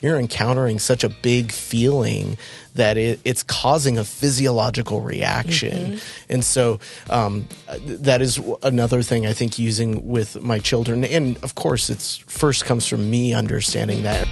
you're encountering such a big feeling that it's causing a physiological reaction. And so that is another thing I think using with my children. And of course, it's first comes from me understanding that.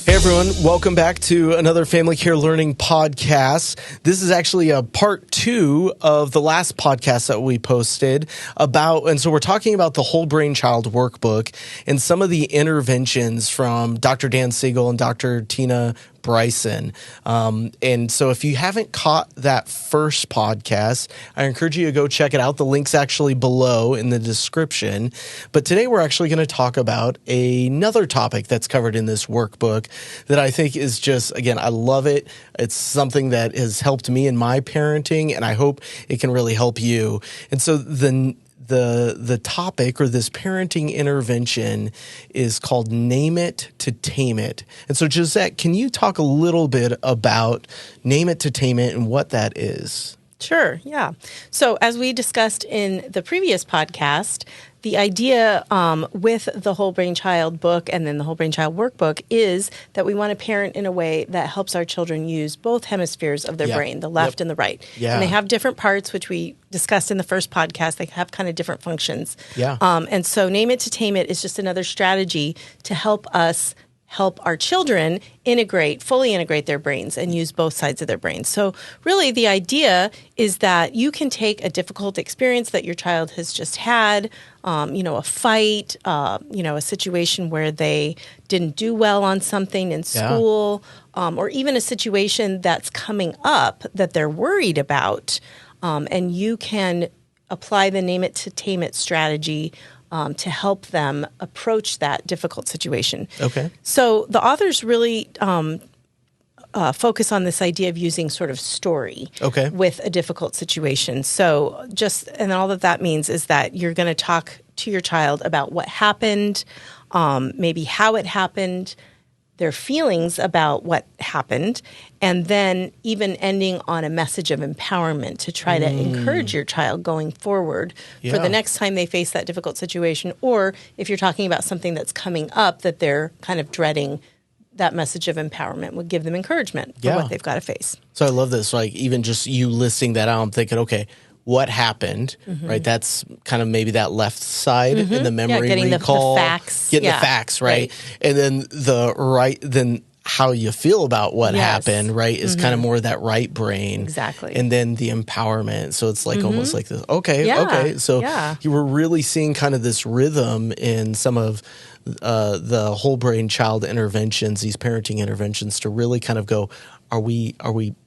Hey everyone, welcome back to another Family Care Learning podcast. This is actually a part 2 of the last podcast that we posted and so we're talking about the Whole Brain Child workbook and some of the interventions from Dr. Dan Siegel and Dr. Tina Bryson. And so if you haven't caught that first podcast, I encourage you to go check it out. The link's actually below in the description. But today we're actually going to talk about another topic that's covered in this workbook that I think is just, again, I love it. It's something that has helped me in my parenting, and I hope it can really help you. And so the topic or this parenting intervention is called Name It to Tame It. And so, Josette, can you talk a little bit about Name It to Tame It and what that is? Sure, yeah. So as we discussed in the previous podcast, the idea with the Whole Brain Child book and then the Whole Brain Child workbook is that we want to parent in a way that helps our children use both hemispheres of their brain, the left and the right. Yeah. And they have different parts, which we discussed in the first podcast. They have kind of different functions. Yeah. And so Name It to Tame It is just another strategy to help us help our children fully integrate their brains and use both sides of their brains. So really the idea is that you can take a difficult experience that your child has just had, a fight, a situation where they didn't do well on something in school, or even a situation that's coming up that they're worried about, and you can apply the Name It to Tame It strategy to help them approach that difficult situation. Okay. So the authors really focus on this idea of using sort of story with a difficult situation. So and all that means is that you're going to talk to your child about what happened, maybe how it happened, their feelings about what happened, and then even ending on a message of empowerment to try to encourage your child going forward for the next time they face that difficult situation, or if you're talking about something that's coming up that they're kind of dreading, that message of empowerment would give them encouragement for what they've got to face. So I love this, like even just you listing that out, I'm thinking, okay, what happened, right? That's kind of maybe that left side in the memory getting recall. The facts. Getting the facts, right? And then then how you feel about what happened, right, is kind of more that right brain. Exactly. And then the empowerment. So it's like almost like this, okay. So you were really seeing kind of this rhythm in some of the whole brain child interventions, these parenting interventions, to really kind of go, are we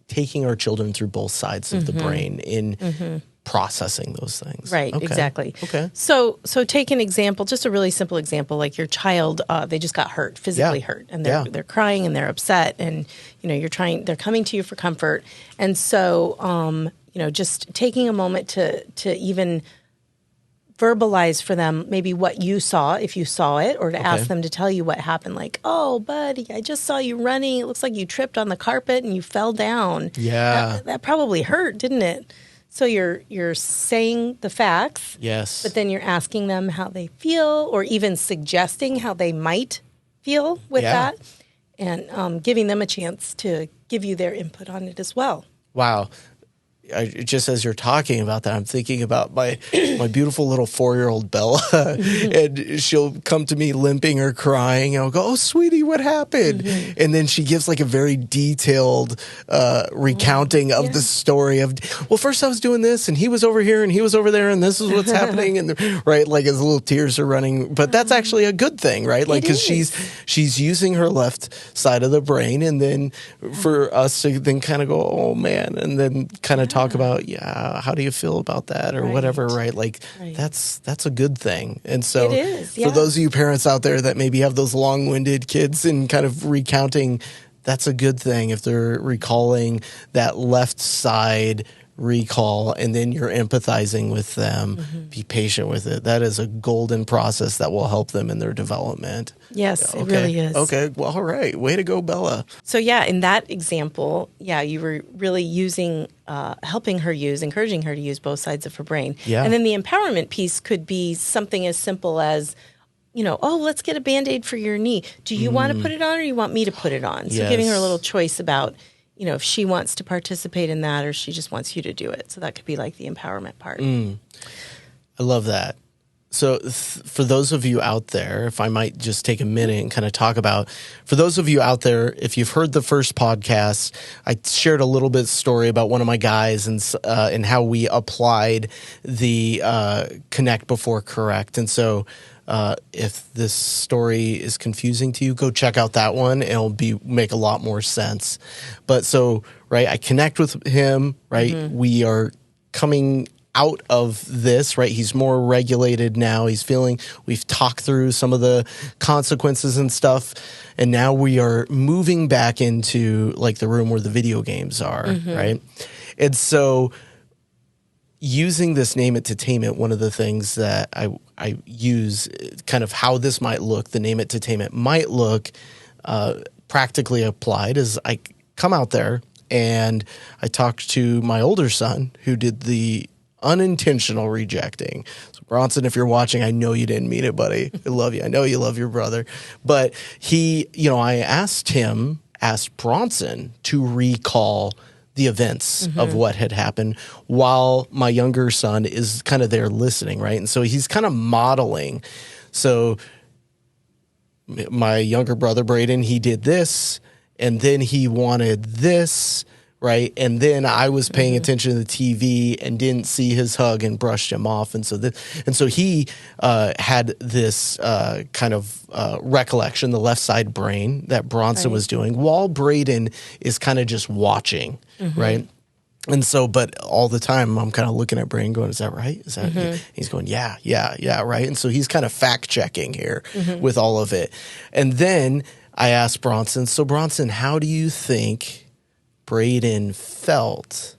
taking our children through both sides of the brain in processing those things. Right, exactly. Okay. So take an example, just a really simple example, like your child, they just got hurt, physically hurt, and they're crying and they're upset, and they're coming to you for comfort. And so just taking a moment to even verbalize for them maybe what you saw, if you saw it, or to ask them to tell you what happened. Like, oh, buddy, I just saw you running. It looks like you tripped on the carpet and you fell down. Yeah. That probably hurt, didn't it? So you're saying the facts. Yes. But then you're asking them how they feel, or even suggesting how they might feel with that, and giving them a chance to give you their input on it as well. Wow. Just as you're talking about that, I'm thinking about my beautiful little 4-year-old Bella, and she'll come to me limping or crying, and I'll go, "Oh, sweetie, what happened?" And then she gives like a very detailed recounting of the story of, well, first I was doing this, and he was over here, and he was over there, and this is what's happening, and right, like as little tears are running. But that's actually a good thing, right? Like because she's using her left side of the brain, and then for us to then kind of go, "Oh man," and then kind of talk about, how do you feel about that, or whatever, right? Like that's a good thing. And so it is, for those of you parents out there that maybe have those long-winded kids and kind of recounting, that's a good thing if they're recalling that left side recall, and then you're empathizing with them. Be patient with it. That is a golden process that will help them in their development. Yes, it really is. Okay, well, all right. Way to go, Bella. So in that example, you were really using, encouraging her to use both sides of her brain. Yeah. And then the empowerment piece could be something as simple as, oh, let's get a Band-Aid for your knee. Do you want to put it on or you want me to put it on? So Yes. giving her a little choice about, if she wants to participate in that or she just wants you to do it. So that could be like the empowerment part. I love that. So for those of you out there, if I might just take a minute and kind of talk about, for those of you out there, if you've heard the first podcast, I shared a little bit story about one of my guys and how we applied the connect before correct. And so if this story is confusing to you, go check out that one. It'll make a lot more sense. But so, right, I connect with him, right? We are coming out of this, right? He's more regulated now. We've talked through some of the consequences and stuff. And now we are moving back into like the room where the video games are, right? And so using this name it to tame it, one of the things that I use kind of how this might look, the name it to tame it might look practically applied is I come out there and I talked to my older son who did the unintentional rejecting. So Bronson, if you're watching, I know you didn't mean it, buddy. I love you. I know you love your brother. But I asked Bronson to recall the events of what had happened while my younger son is kind of there listening, right? And so he's kind of modeling. So my younger brother, Braden, he did this, and then he wanted this, right? And then I was paying attention to the TV and didn't see his hug and brushed him off. And so he had this kind of recollection, the left side brain that Bronson was doing while Braden is kind of just watching, right? And so, but all the time I'm kind of looking at Braden going, is that right? Is that, he's going, yeah, right. And so he's kind of fact checking here with all of it. And then I asked Bronson, so Bronson, how do you think Braden felt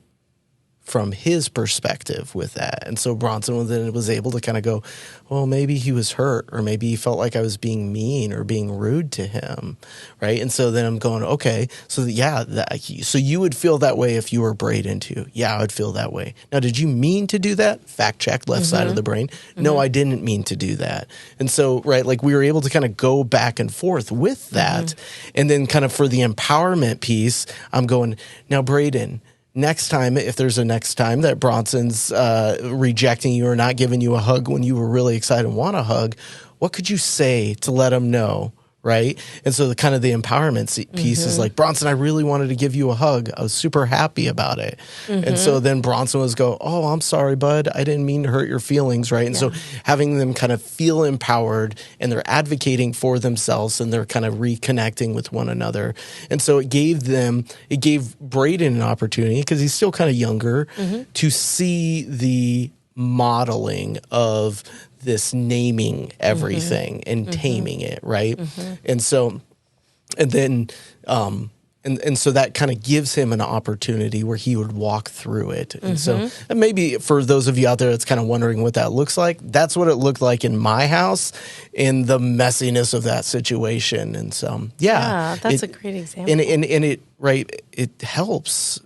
from his perspective with that? And so Bronson then was able to kind of go, well, maybe he was hurt, or maybe he felt like I was being mean or being rude to him, right? And so then I'm going, okay, so so you would feel that way if you were Braden too. Yeah, I would feel that way. Now, did you mean to do that? Fact check, left side of the brain. No, I didn't mean to do that. And so, right, like we were able to kind of go back and forth with that. And then kind of for the empowerment piece, I'm going, now Braden, next time, if there's a next time that Bronson's rejecting you or not giving you a hug when you were really excited and want a hug, what could you say to let him know, right? And so the kind of the empowerment piece is like, Bronson, I really wanted to give you a hug. I was super happy about it. And so then Bronson was go, oh, I'm sorry, bud. I didn't mean to hurt your feelings, right? And so having them kind of feel empowered and they're advocating for themselves and they're kind of reconnecting with one another. And so it gave Braden an opportunity, because he's still kind of younger, to see the modeling of this naming everything and taming it, right? And so, and then, and so that kind of gives him an opportunity where he would walk through it. And so, and maybe for those of you out there that's kind of wondering what that looks like, that's what it looked like in my house in the messiness of that situation. And so, that's a great example. And it, right, it helps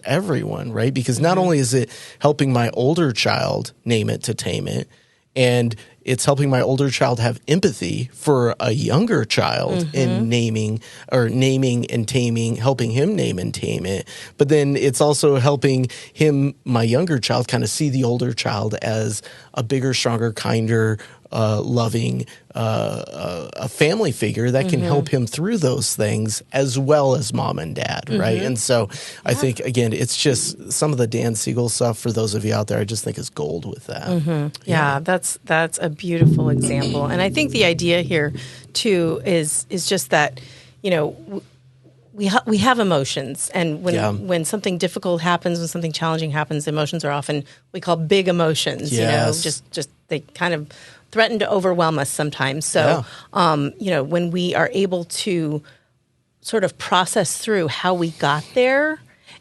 everyone, right? Because not only is it helping my older child name it to tame it, and it's helping my older child have empathy for a younger child in naming and taming, helping him name and tame it. But then it's also helping him, my younger child, kind of see the older child as a bigger, stronger, kinder, loving, a family figure that can help him through those things as well as mom and dad, right? And so I think, again, it's just some of the Dan Siegel stuff for those of you out there, I just think is gold with that. Yeah, that's a beautiful example. And I think the idea here too is just that, we have emotions, and when something difficult happens, when something challenging happens, emotions are often we call big emotions. Just they kind of threaten to overwhelm us sometimes. So, when we are able to sort of process through how we got there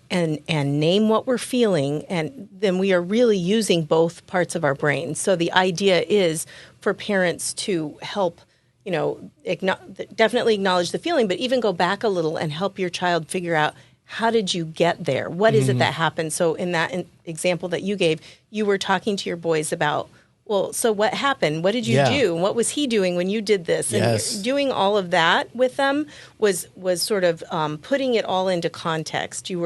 and name what we're feeling, and then we are really using both parts of our brain. So the idea is for parents to help, definitely acknowledge the feeling, but even go back a little and help your child figure out, how did you get there? What is it that happened? So in that example that you gave, you were talking to your boys about well, so what happened? What did you do? What was he doing when you did this? And doing all of that with them was sort of putting it all into context. You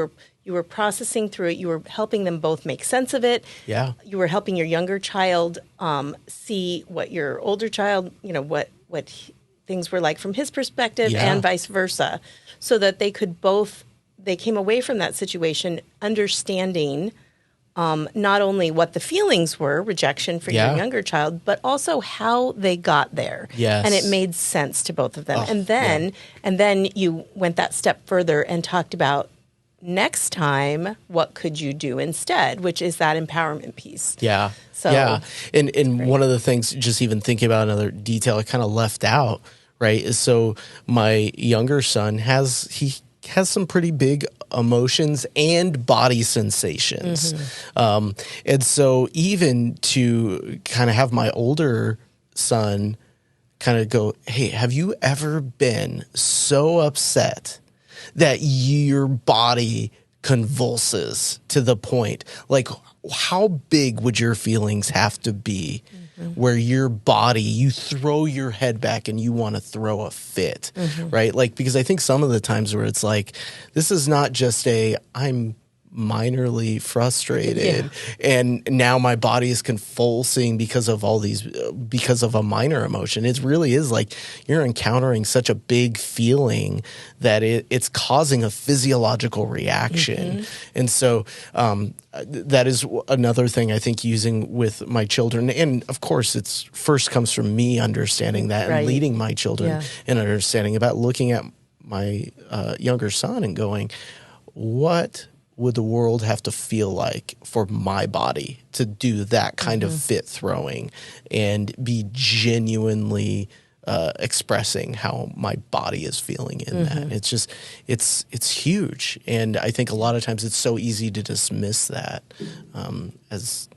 were processing through it. You were helping them both make sense of it. Yeah. You were helping your younger child see what your older child, what things were like from his perspective and vice versa, so that they came away from that situation understanding not only what the feelings were, rejection for your younger child, but also how they got there. Yes. And it made sense to both of them. And then you went that step further and talked about next time, what could you do instead, which is that empowerment piece. Yeah. So, yeah. And one of the things, just even thinking about another detail I kind of left out, right, is so my younger son has some pretty big emotions and body sensations. And so even to kind of have my older son kind of go, hey, have you ever been so upset that your body convulses to the point, like, how big would your feelings have to be where your body, you throw your head back and you want to throw a fit, right? Like, because I think some of the times where it's like, this is not just I'm minorly frustrated and now my body is convulsing because of because of a minor emotion. It really is like you're encountering such a big feeling that it's causing a physiological reaction. And so that is another thing I think using with my children. And of course, it's first comes from me understanding that and leading my children and understanding about looking at my younger son and going, what would the world have to feel like for my body to do that kind of fit throwing and be genuinely expressing how my body is feeling in that? It's just, it's huge. And I think a lot of times it's so easy to dismiss that as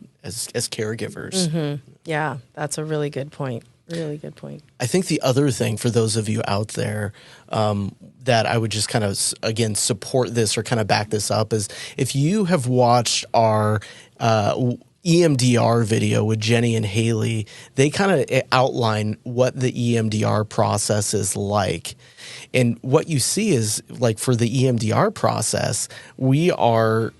caregivers. Yeah, that's a really good point. Really good point. I think the other thing for those of you out there that I would just kind of, again, support this or kind of back this up is if you have watched our EMDR video with Jenny and Haley, they kind of outline what the EMDR process is like. And what you see is, like, for the EMDR process, we are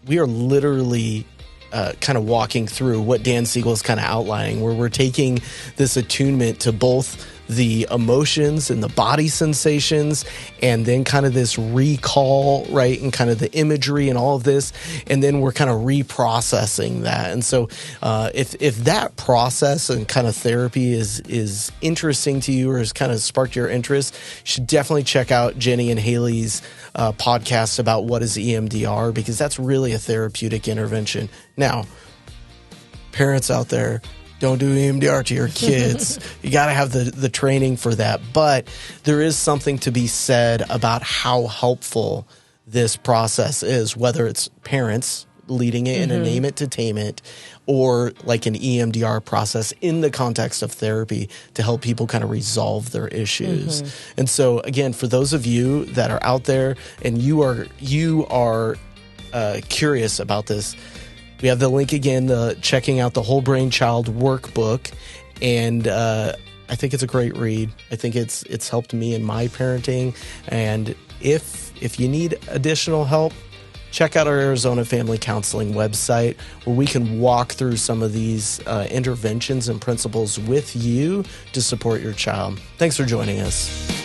literally kind of walking through what Dan Siegel is kind of outlining, where we're taking this attunement to both the emotions and the body sensations, and then kind of this recall, right, and kind of the imagery and all of this, and then we're kind of reprocessing that. And so if that process and kind of therapy is interesting to you or has kind of sparked your interest, you should definitely check out Jenny and Haley's podcast about what is EMDR, because that's really a therapeutic intervention. Now, parents out there, don't do EMDR to your kids. You got to have the training for that. But there is something to be said about how helpful this process is, whether it's parents leading it in a name it to tame it, or like an EMDR process in the context of therapy to help people kind of resolve their issues. And so, again, for those of you that are out there and you are curious about this, we have the link again, checking out the Whole Brain Child workbook, and I think it's a great read. I think it's helped me in my parenting, and if you need additional help, check out our Arizona Family Counseling website, where we can walk through some of these interventions and principles with you to support your child. Thanks for joining us.